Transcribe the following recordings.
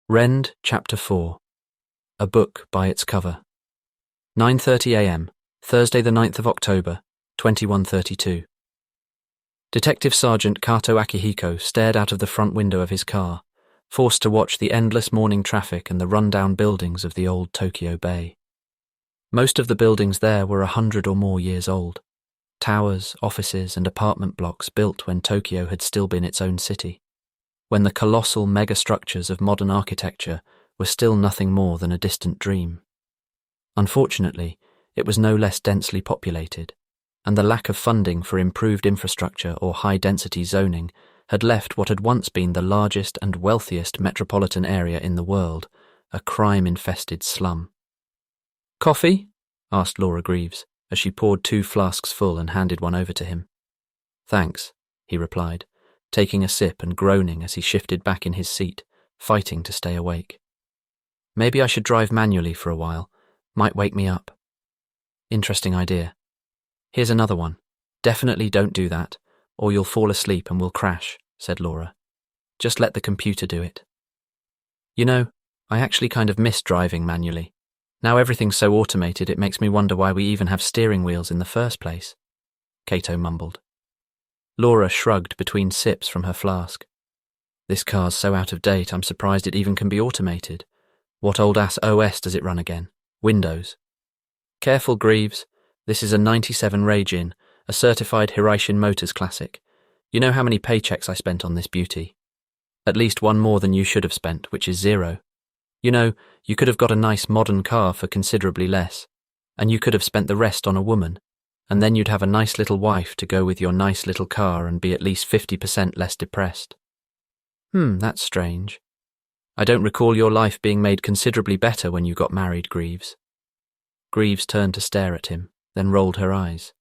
REND Chapter 4. A Book by Its Cover. 9:30 a.m., Thursday the 9th of October, 2132. Detective Sergeant Kato Akihiko stared out of the front window of his car, forced to watch the endless morning traffic and the run-down buildings of the old Tokyo Bay. Most of the buildings there were 100 or more years old. Towers, offices, and apartment blocks built when Tokyo had still been its own city, when the colossal megastructures of modern architecture were still nothing more than a distant dream. Unfortunately, it was no less densely populated, and the lack of funding for improved infrastructure or high-density zoning had left what had once been the largest and wealthiest metropolitan area in the world a crime-infested slum. "Coffee?" asked Laura Greaves, as she poured 2 flasks full and handed one over to him. "Thanks," he replied, taking a sip and groaning as he shifted back in his seat, fighting to stay awake. "Maybe I should drive manually for a while. Might wake me up." "Interesting idea. Here's another one. Definitely don't do that, or you'll fall asleep and we'll crash," said Laura. "Just let the computer do it." "You know, I actually kind of miss driving manually. Now everything's so automated it makes me wonder why we even have steering wheels in the first place," Kato mumbled. Laura shrugged between sips from her flask. "This car's so out of date I'm surprised it even can be automated. What old-ass OS does it run again? Windows?" "Careful, Greaves. This is a 97 Rage-In, a certified Hiraishin Motors classic. You know how many paychecks I spent on this beauty? At least one more than you should have spent, which is 0. You know, you could have got a nice modern car for considerably less, and you could have spent the rest on a woman, and then you'd have a nice little wife to go with your nice little car and be at least 50% less depressed." That's strange. I don't recall your life being made considerably better when you got married, Greaves." Greaves turned to stare at him, then rolled her eyes.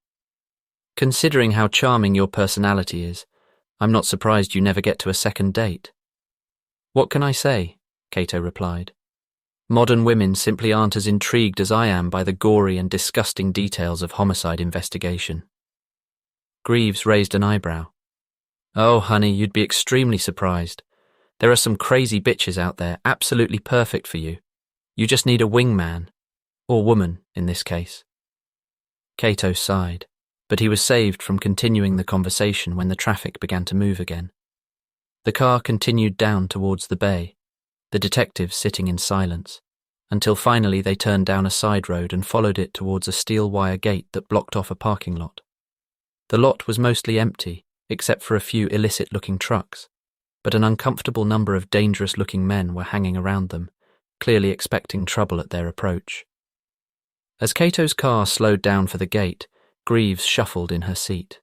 "Considering how charming your personality is, I'm not surprised you never get to a second date." "What can I say?" Kato replied. "Modern women simply aren't as intrigued as I am by the gory and disgusting details of homicide investigation." Greaves raised an eyebrow. "Oh, honey, you'd be extremely surprised. There are some crazy bitches out there, absolutely perfect for you. You just need a wingman. Or woman, in this case." Kato sighed, but he was saved from continuing the conversation when the traffic began to move again. The car continued down towards the bay, the detectives sitting in silence, until finally they turned down a side road and followed it towards a steel wire gate that blocked off a parking lot. The lot was mostly empty, except for a few illicit-looking trucks, but an uncomfortable number of dangerous-looking men were hanging around them, clearly expecting trouble at their approach. As Kato's car slowed down for the gate, Greaves shuffled in her seat.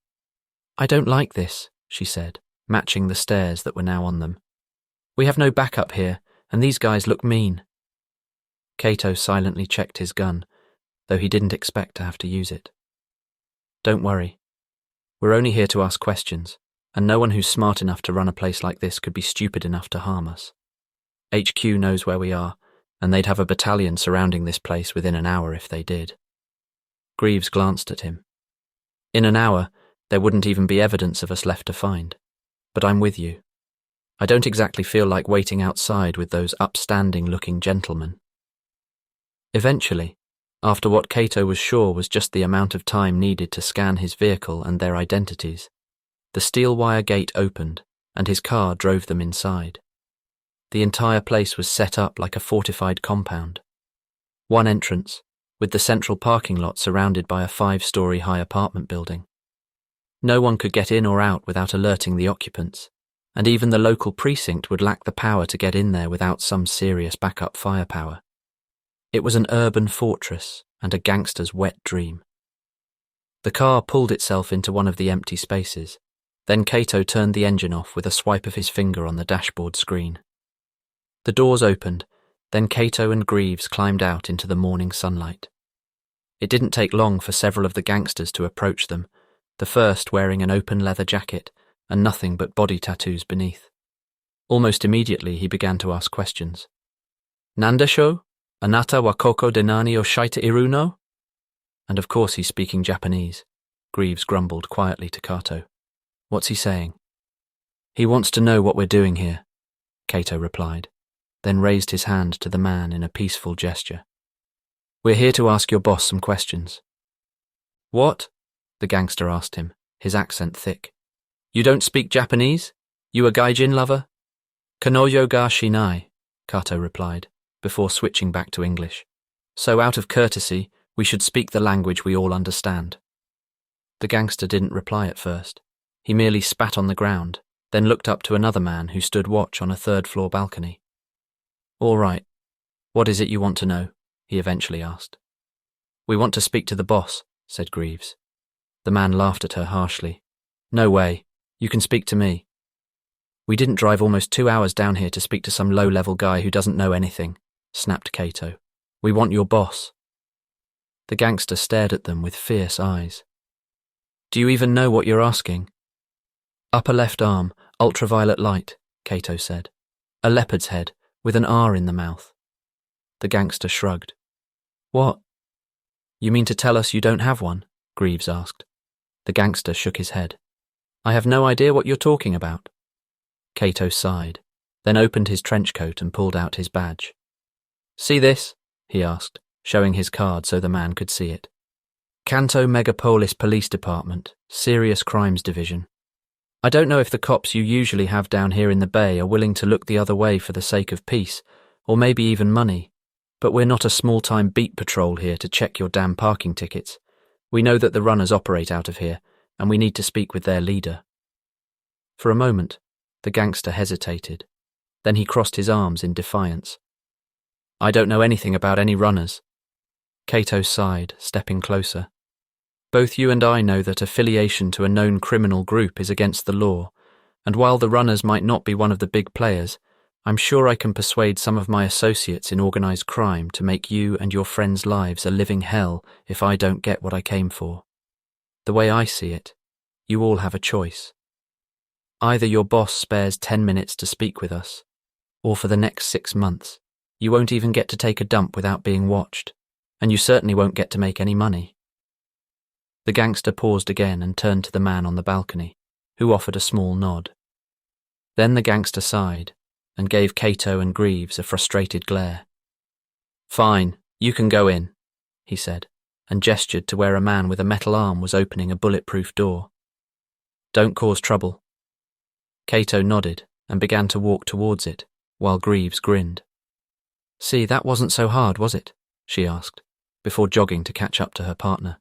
"I don't like this," she said, matching the stares that were now on them. "We have no backup here, and these guys look mean." Kato silently checked his gun, though he didn't expect to have to use it. "Don't worry. We're only here to ask questions, and no one who's smart enough to run a place like this could be stupid enough to harm us. HQ knows where we are, and they'd have a battalion surrounding this place within an hour if they did." Greaves glanced at him. "In an hour, there wouldn't even be evidence of us left to find. But I'm with you. I don't exactly feel like waiting outside with those upstanding-looking gentlemen." Eventually, after what Kato was sure was just the amount of time needed to scan his vehicle and their identities, the steel wire gate opened, and his car drove them inside. The entire place was set up like a fortified compound. One entrance, with the central parking lot surrounded by a 5-story high apartment building. No one could get in or out without alerting the occupants, and even the local precinct would lack the power to get in there without some serious backup firepower. It was an urban fortress and a gangster's wet dream. The car pulled itself into one of the empty spaces. Then Kato turned the engine off with a swipe of his finger on the dashboard screen. The doors opened, then Kato and Greaves climbed out into the morning sunlight. It didn't take long for several of the gangsters to approach them, the first wearing an open leather jacket and nothing but body tattoos beneath. Almost immediately he began to ask questions. "Nandasho? Anata wa koko de nani o shaita iru no?" And of course he's speaking Japanese, Greaves grumbled quietly to Kato. "What's he saying?" "He wants to know what we're doing here," Kato replied. then raised his hand to the man in a peaceful gesture. "We're here to ask your boss some questions." "What?" the gangster asked him, his accent thick. "You don't speak Japanese? You a gaijin lover?" "Kanoyo ga shinai," Kato replied, before switching back to English. "So out of courtesy, we should speak the language we all understand." The gangster didn't reply at first. He merely spat on the ground, then looked up to another man who stood watch on a third-floor balcony. "All right. What is it you want to know?" he eventually asked. "We want to speak to the boss," said Greaves. The man laughed at her harshly. "No way. You can speak to me." "We didn't drive almost 2 hours down here to speak to some low-level guy who doesn't know anything," snapped Kato. "We want your boss." The gangster stared at them with fierce eyes. "Do you even know what you're asking?" "Upper left arm, ultraviolet light," Kato said. "A leopard's head, with an R in the mouth." The gangster shrugged. "What? You mean to tell us you don't have one?" Greaves asked. The gangster shook his head. "I have no idea what you're talking about." Kato sighed, then opened his trench coat and pulled out his badge. "See this?" he asked, showing his card so the man could see it. "Kanto Megapolis Police Department, Serious Crimes Division. I don't know if the cops you usually have down here in the Bay are willing to look the other way for the sake of peace, or maybe even money, but we're not a small-time beat patrol here to check your damn parking tickets. We know that the runners operate out of here, and we need to speak with their leader." For a moment, the gangster hesitated. Then he crossed his arms in defiance. "I don't know anything about any runners." Kato sighed, stepping closer. "Both you and I know that affiliation to a known criminal group is against the law, and while the runners might not be one of the big players, I'm sure I can persuade some of my associates in organized crime to make you and your friends' lives a living hell if I don't get what I came for. The way I see it, you all have a choice. Either your boss spares 10 minutes to speak with us, or for the next 6 months, you won't even get to take a dump without being watched, and you certainly won't get to make any money." The gangster paused again and turned to the man on the balcony, who offered a small nod. Then the gangster sighed and gave Kato and Greaves a frustrated glare. "Fine, you can go in," he said, and gestured to where a man with a metal arm was opening a bulletproof door. "Don't cause trouble." Kato nodded and began to walk towards it, while Greaves grinned. "See, that wasn't so hard, was it?" she asked, before jogging to catch up to her partner.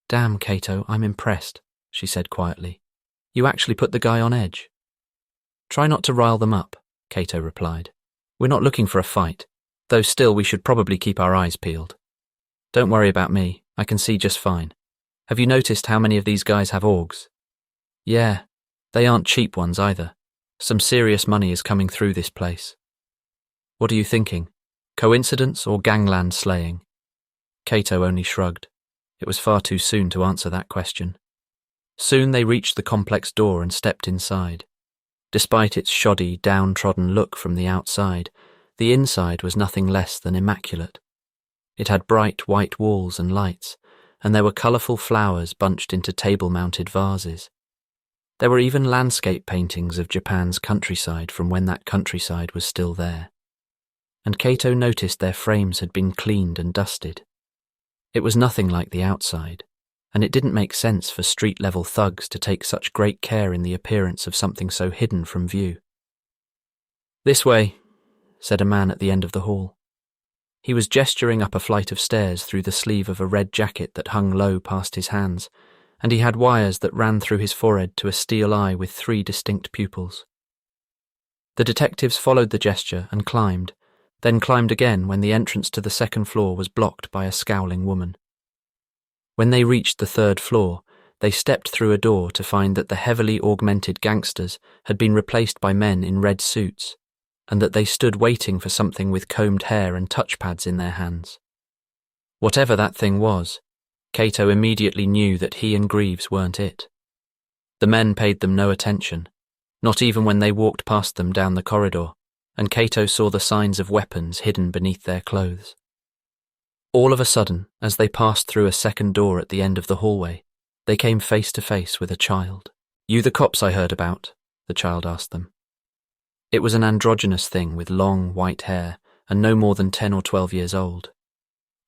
"Damn, Kato, I'm impressed," she said quietly. "You actually put the guy on edge." "Try not to rile them up," Kato replied. "We're not looking for a fight, though still we should probably keep our eyes peeled. Don't worry about me, I can see just fine. Have you noticed how many of these guys have orgs?" "Yeah, they aren't cheap ones either. Some serious money is coming through this place." "What are you thinking? Coincidence or gangland slaying?" Kato only shrugged. It was far too soon to answer that question. Soon they reached the complex door and stepped inside. Despite its shoddy, downtrodden look from the outside, the inside was nothing less than immaculate. It had bright white walls and lights, and there were colourful flowers bunched into table-mounted vases. There were even landscape paintings of Japan's countryside from when that countryside was still there. And Kato noticed their frames had been cleaned and dusted. It was nothing like the outside, and it didn't make sense for street-level thugs to take such great care in the appearance of something so hidden from view. "This way," said a man at the end of the hall. He was gesturing up a flight of stairs through the sleeve of a red jacket that hung low past his hands, and he had wires that ran through his forehead to a steel eye with 3 distinct pupils. The detectives followed the gesture and climbed, then climbed again when the entrance to the second floor was blocked by a scowling woman. When they reached the 3rd floor, they stepped through a door to find that the heavily augmented gangsters had been replaced by men in red suits, and that they stood waiting for something with combed hair and touchpads in their hands. Whatever that thing was, Kato immediately knew that he and Greaves weren't it. The men paid them no attention, not even when they walked past them down the corridor, and Kato saw the signs of weapons hidden beneath their clothes. All of a sudden, as they passed through a second door at the end of the hallway, they came face to face with a child. "You the cops I heard about?" the child asked them. It was an androgynous thing with long, white hair and no more than 10 or 12 years old.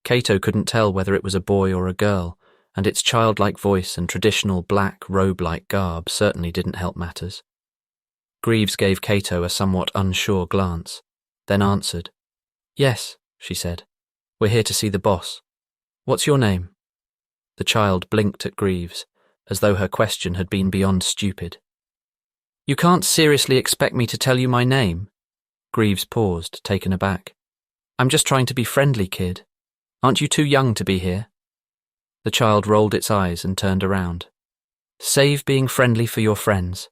Cato couldn't tell whether it was a boy or a girl, and its childlike voice and traditional black robe-like garb certainly didn't help matters. Greaves gave Cato a somewhat unsure glance, then answered. "Yes," she said. "We're here to see the boss. What's your name?" The child blinked at Greaves, as though her question had been beyond stupid. "You can't seriously expect me to tell you my name?" Greaves paused, taken aback. "I'm just trying to be friendly, kid. Aren't you too young to be here?" The child rolled its eyes and turned around. "Save being friendly for your friends.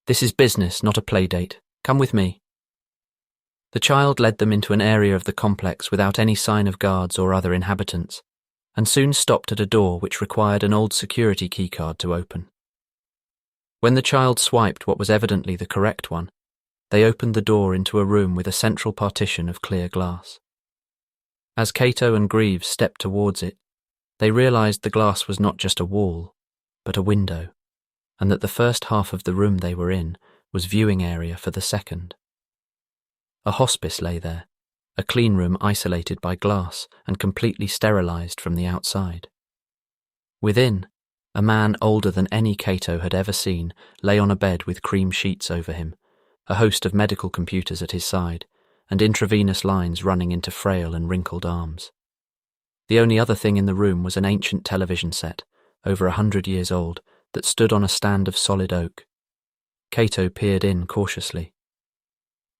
This is business, not a play date. Come with me." The child led them into an area of the complex without any sign of guards or other inhabitants, and soon stopped at a door which required an old security keycard to open. When the child swiped what was evidently the correct one, they opened the door into a room with a central partition of clear glass. As Cato and Greaves stepped towards it, they realized the glass was not just a wall, but a window, and that the first half of the room they were in was viewing area for the second. A hospice lay there, a clean room isolated by glass and completely sterilized from the outside. Within, a man older than any Cato had ever seen lay on a bed with cream sheets over him, a host of medical computers at his side, and intravenous lines running into frail and wrinkled arms. The only other thing in the room was an ancient television set, over 100 years old, that stood on a stand of solid oak. Cato peered in cautiously.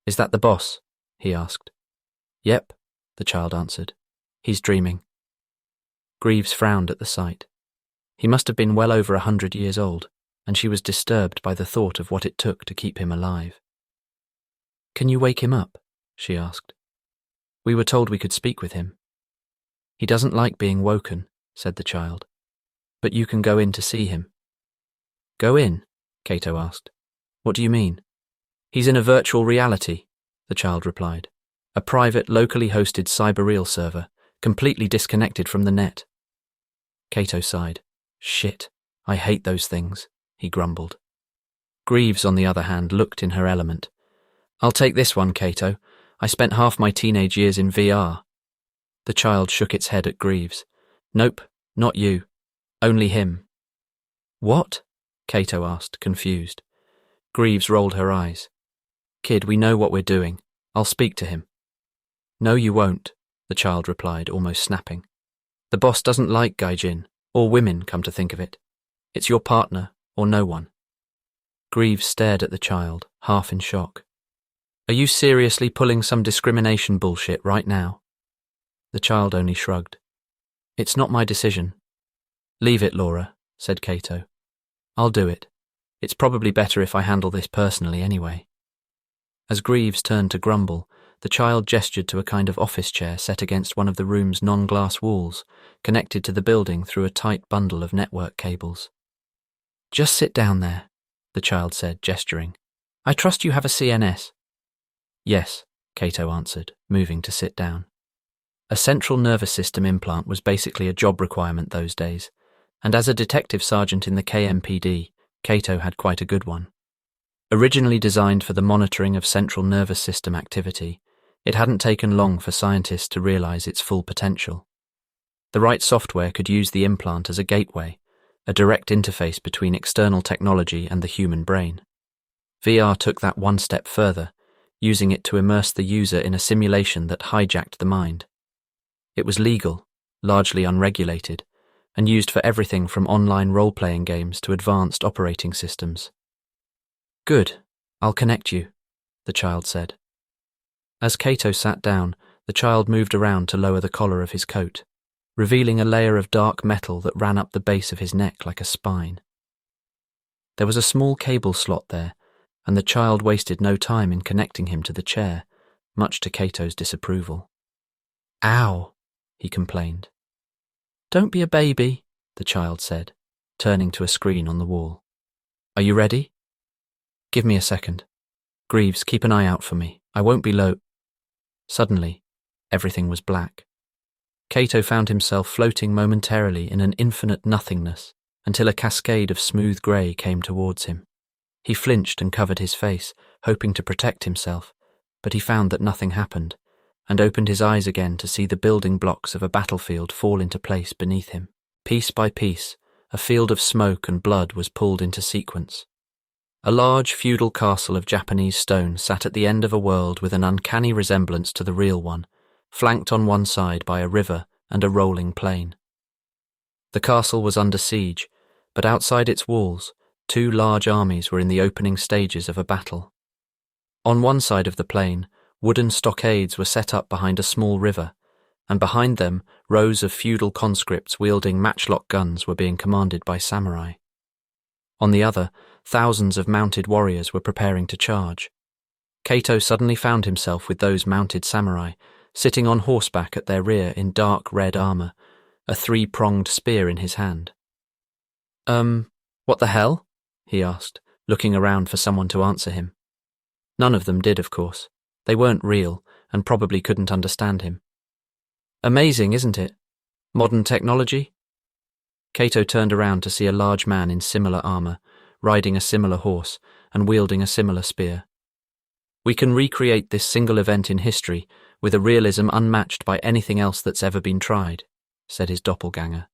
"Is that the boss?" he asked. "Yep," the child answered. "He's dreaming." Greaves frowned at the sight. He must have been well over 100 years old, and she was disturbed by the thought of what it took to keep him alive. "Can you wake him up?" she asked. "We were told we could speak with him." "He doesn't like being woken," said the child. "But you can go in to see him." "Go in?" Cato asked. "What do you mean?" "He's in a virtual reality," the child replied. "A private, locally hosted cyber-real server, completely disconnected from the net." Cato sighed. "Shit, I hate those things," he grumbled. Greaves, on the other hand, looked in her element. "I'll take this one, Cato. I spent half my teenage years in VR. The child shook its head at Greaves. "Nope, not you. Only him." "What?" Cato asked, confused. Greaves rolled her eyes. "Kid, we know what we're doing. I'll speak to him." "No, you won't," the child replied, almost snapping. "The boss doesn't like gaijin, or women, come to think of it. It's your partner, or no one." Greaves stared at the child, half in shock. "Are you seriously pulling some discrimination bullshit right now?" The child only shrugged. "It's not my decision." "Leave it, Laura," said Cato. "I'll do it. It's probably better if I handle this personally anyway." As Greaves turned to grumble, the child gestured to a kind of office chair set against one of the room's non-glass walls, connected to the building through a tight bundle of network cables. "Just sit down there," the child said, gesturing. "I trust you have a CNS." "Yes," Cato answered, moving to sit down. A central nervous system implant was basically a job requirement those days, and as a detective sergeant in the KMPD, Cato had quite a good one. Originally designed for the monitoring of central nervous system activity, it hadn't taken long for scientists to realize its full potential. The right software could use the implant as a gateway, a direct interface between external technology and the human brain. VR took that one step further, using it to immerse the user in a simulation that hijacked the mind. It was legal, largely unregulated, and used for everything from online role-playing games to advanced operating systems. "Good, I'll connect you," the child said. As Cato sat down, the child moved around to lower the collar of his coat, revealing a layer of dark metal that ran up the base of his neck like a spine. There was a small cable slot there, and the child wasted no time in connecting him to the chair, much to Cato's disapproval. "Ow," he complained. "Don't be a baby," the child said, turning to a screen on the wall. "Are you ready?" "Give me a second. Greaves, keep an eye out for me. I won't be low." Suddenly, everything was black. Cato found himself floating momentarily in an infinite nothingness until a cascade of smooth grey came towards him. He flinched and covered his face, hoping to protect himself, but he found that nothing happened, and opened his eyes again to see the building blocks of a battlefield fall into place beneath him. Piece by piece, a field of smoke and blood was pulled into sequence. A large feudal castle of Japanese stone sat at the end of a world with an uncanny resemblance to the real one, flanked on one side by a river and a rolling plain. The castle was under siege, but outside its walls, two large armies were in the opening stages of a battle. On one side of the plain, wooden stockades were set up behind a small river, and behind them, rows of feudal conscripts wielding matchlock guns were being commanded by samurai. On the other, thousands of mounted warriors were preparing to charge. Kato suddenly found himself with those mounted samurai, sitting on horseback at their rear in dark red armor, a three-pronged spear in his hand. What the hell?" he asked, looking around for someone to answer him. None of them did, of course. They weren't real, and probably couldn't understand him. "Amazing, isn't it? Modern technology?" Kato turned around to see a large man in similar armor, riding a similar horse, and wielding a similar spear. "We can recreate this single event in history with a realism unmatched by anything else that's ever been tried," said his doppelganger.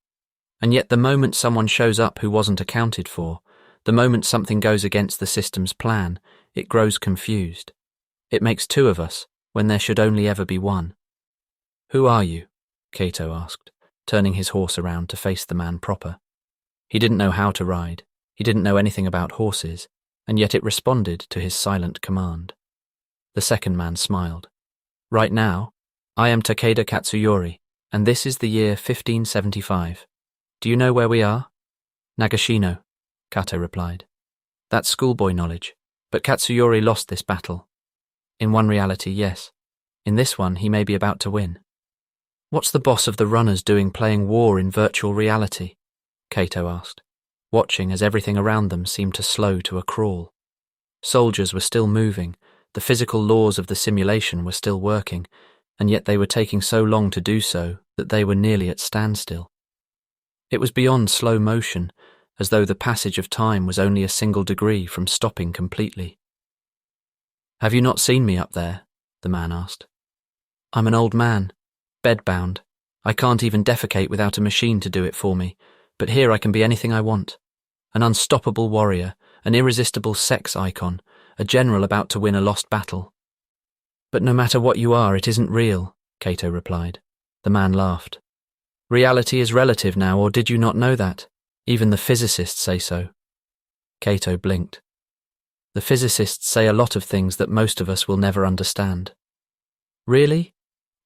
"And yet the moment someone shows up who wasn't accounted for, the moment something goes against the system's plan, it grows confused. It makes two of us, when there should only ever be one." "Who are you?" Kato asked, turning his horse around to face the man proper. He didn't know how to ride, he didn't know anything about horses, and yet it responded to his silent command. The second man smiled. "Right now, I am Takeda Katsuyori, and this is the year 1575. Do you know where we are?" "Nagashino," Kato replied. "That's schoolboy knowledge, but Katsuyori lost this battle." "In one reality, yes. In this one, he may be about to win." "What's the boss of the runners doing playing war in virtual reality?" Kato asked, watching as everything around them seemed to slow to a crawl. Soldiers were still moving, the physical laws of the simulation were still working, and yet they were taking so long to do so that they were nearly at standstill. It was beyond slow motion, as though the passage of time was only a single degree from stopping completely. "Have you not seen me up there?" the man asked. "I'm an old man, bedbound. I can't even defecate without a machine to do it for me, but here I can be anything I want. An unstoppable warrior, an irresistible sex icon, a general about to win a lost battle." "But no matter what you are, it isn't real," Kato replied. The man laughed. "Reality is relative now, or did you not know that? Even the physicists say so." Kato blinked. "The physicists say a lot of things that most of us will never understand." "Really?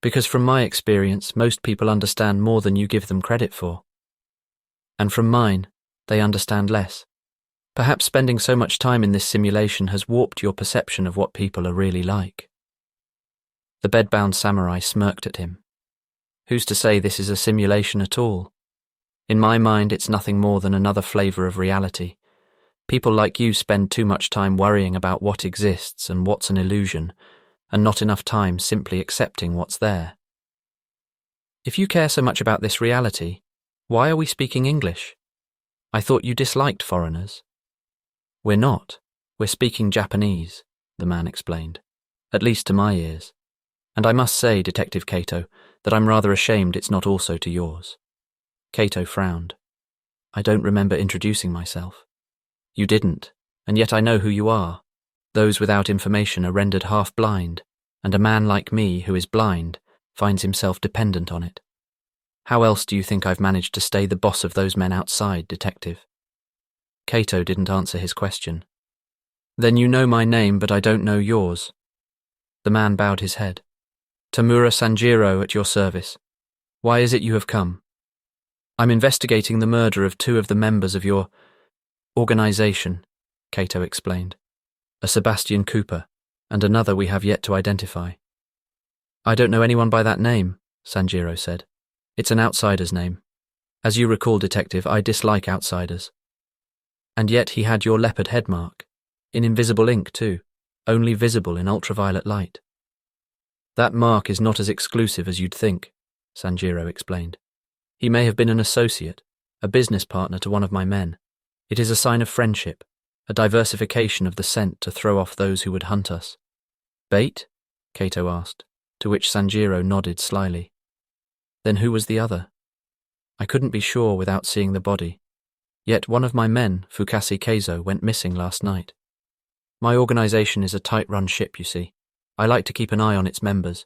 Because from my experience, most people understand more than you give them credit for. And from mine, they understand less. Perhaps spending so much time in this simulation has warped your perception of what people are really like." The bedbound samurai smirked at him. "Who's to say this is a simulation at all? In my mind, it's nothing more than another flavor of reality. People like you spend too much time worrying about what exists and what's an illusion, and not enough time simply accepting what's there." "If you care so much about this reality, why are we speaking English? I thought you disliked foreigners." "We're not. We're speaking Japanese," the man explained. "At least to my ears. And I must say, Detective Kato, that I'm rather ashamed it's not also to yours." Kato frowned. "I don't remember introducing myself." "You didn't, and yet I know who you are. Those without information are rendered half-blind, and a man like me, who is blind, finds himself dependent on it. How else do you think I've managed to stay the boss of those men outside, Detective?" Kato didn't answer his question. "Then you know my name, but I don't know yours." The man bowed his head. "Tamura Sanjiro, at your service. Why is it you have come?" "I'm investigating the murder of two of the members of your organization," Kato explained. "A Sebastian Cooper, and another we have yet to identify." "I don't know anyone by that name," Sanjiro said. "It's an outsider's name. As you recall, Detective, I dislike outsiders." "And yet he had your leopard head mark. In invisible ink, too, only visible in ultraviolet light." "That mark is not as exclusive as you'd think," Sanjiro explained. "He may have been an associate, a business partner to one of my men. It is a sign of friendship, a diversification of the scent to throw off those who would hunt us. Bait? Kato asked, to which Sanjiro nodded slyly. Then who was the other? I couldn't be sure without seeing the body. Yet one of my men, Fukasi Keizo, went missing last night. My organization is a tight-run ship, you see. I like to keep an eye on its members.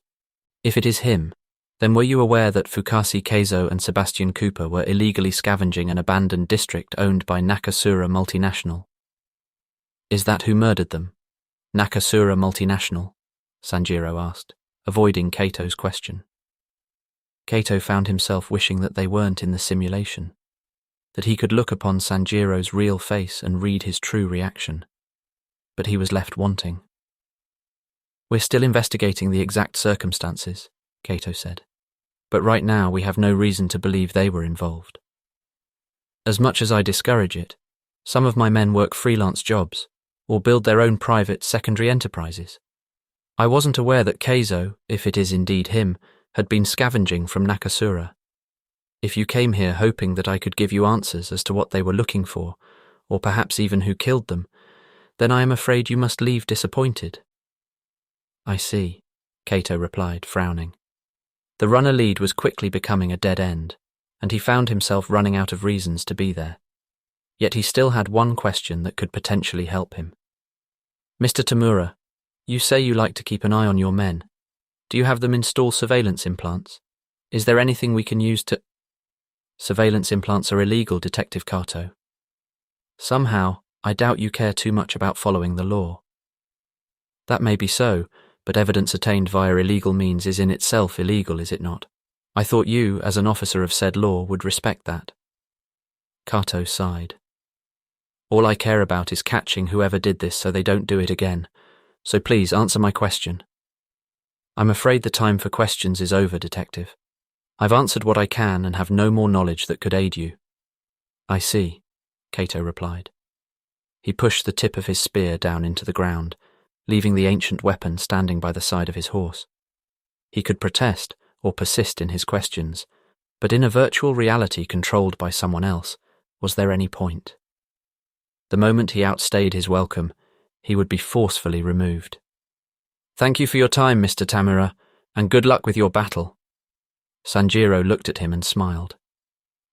If it is him, then were you aware that Fukasi Keizo and Sebastian Cooper were illegally scavenging an abandoned district owned by Nakasura Multinational? Is that who murdered them? Nakasura Multinational? Sanjiro asked, avoiding Kato's question. Kato found himself wishing that they weren't in the simulation, that he could look upon Sanjiro's real face and read his true reaction. But he was left wanting. We're still investigating the exact circumstances, Kato said, but right now we have no reason to believe they were involved. As much as I discourage it, some of my men work freelance jobs or build their own private secondary enterprises. I wasn't aware that Keizo, if it is indeed him, had been scavenging from Nakasura. If you came here hoping that I could give you answers as to what they were looking for, or perhaps even who killed them, then I am afraid you must leave disappointed. I see, Kato replied, frowning. The runner lead was quickly becoming a dead end, and he found himself running out of reasons to be there. Yet he still had one question that could potentially help him. Mr. Tamura, you say you like to keep an eye on your men. Do you have them install surveillance implants? Is there anything we can use to... Surveillance implants are illegal, Detective Kato. Somehow, I doubt you care too much about following the law. That may be so, but evidence attained via illegal means is in itself illegal, is it not? I thought you, as an officer of said law, would respect that. Kato sighed. All I care about is catching whoever did this so they don't do it again. So please answer my question. I'm afraid the time for questions is over, Detective. I've answered what I can and have no more knowledge that could aid you. I see, Kato replied. He pushed the tip of his spear down into the ground, leaving the ancient weapon standing by the side of his horse. He could protest or persist in his questions, but in a virtual reality controlled by someone else, was there any point? The moment he outstayed his welcome, he would be forcefully removed. Thank you for your time, Mr. Tamura, and good luck with your battle. Sanjiro looked at him and smiled.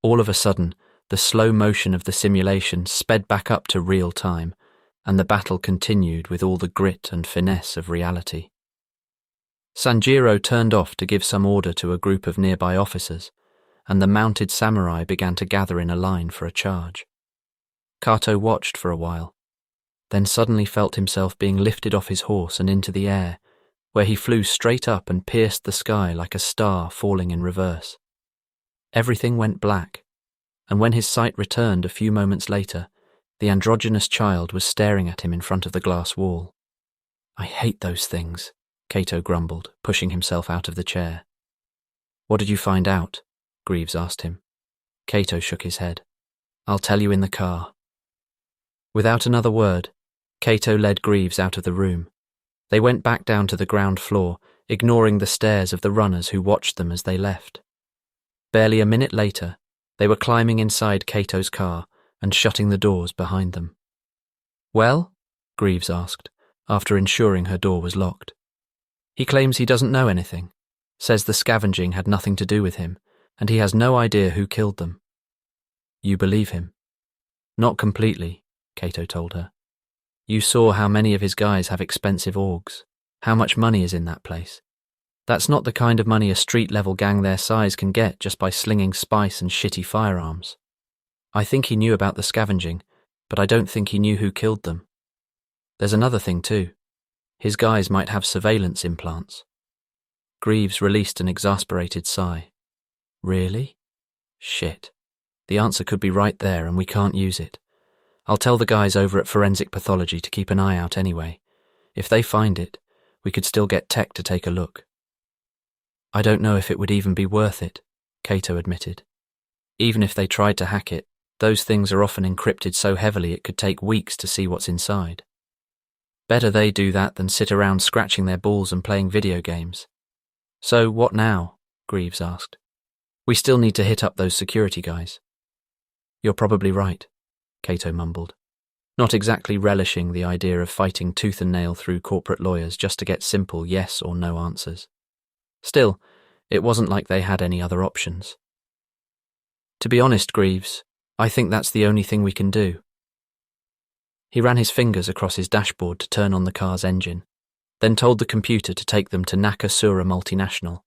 All of a sudden, the slow motion of the simulation sped back up to real time, and the battle continued with all the grit and finesse of reality. Sanjiro turned off to give some order to a group of nearby officers, and the mounted samurai began to gather in a line for a charge. Kato watched for a while, then suddenly felt himself being lifted off his horse and into the air, where he flew straight up and pierced the sky like a star falling in reverse. Everything went black, and when his sight returned a few moments later, the androgynous child was staring at him in front of the glass wall. I hate those things, Kato grumbled, pushing himself out of the chair. What did you find out? Greaves asked him. Kato shook his head. I'll tell you in the car. Without another word, Kato led Greaves out of the room. They went back down to the ground floor, ignoring the stares of the runners who watched them as they left. Barely a minute later, they were climbing inside Kato's car and shutting the doors behind them. Well? Greaves asked, after ensuring her door was locked. He claims he doesn't know anything, says the scavenging had nothing to do with him, and he has no idea who killed them. You believe him? Not completely, Kato told her. You saw how many of his guys have expensive orgs, how much money is in that place. That's not the kind of money a street-level gang their size can get just by slinging spice and shitty firearms. I think he knew about the scavenging, but I don't think he knew who killed them. There's another thing too. His guys might have surveillance implants. Greaves released an exasperated sigh. Really? Shit. The answer could be right there and we can't use it. I'll tell the guys over at Forensic Pathology to keep an eye out anyway. If they find it, we could still get tech to take a look. I don't know if it would even be worth it, Kato admitted. Even if they tried to hack it, those things are often encrypted so heavily it could take weeks to see what's inside. Better they do that than sit around scratching their balls and playing video games. So what now? Greaves asked. We still need to hit up those security guys. You're probably right, Kato mumbled. not exactly relishing the idea of fighting tooth and nail through corporate lawyers just to get simple yes or no answers. Still, it wasn't like they had any other options. To be honest, Greaves, I think that's the only thing we can do. He ran his fingers across his dashboard to turn on the car's engine, then told the computer to take them to Naka Sura Multinational,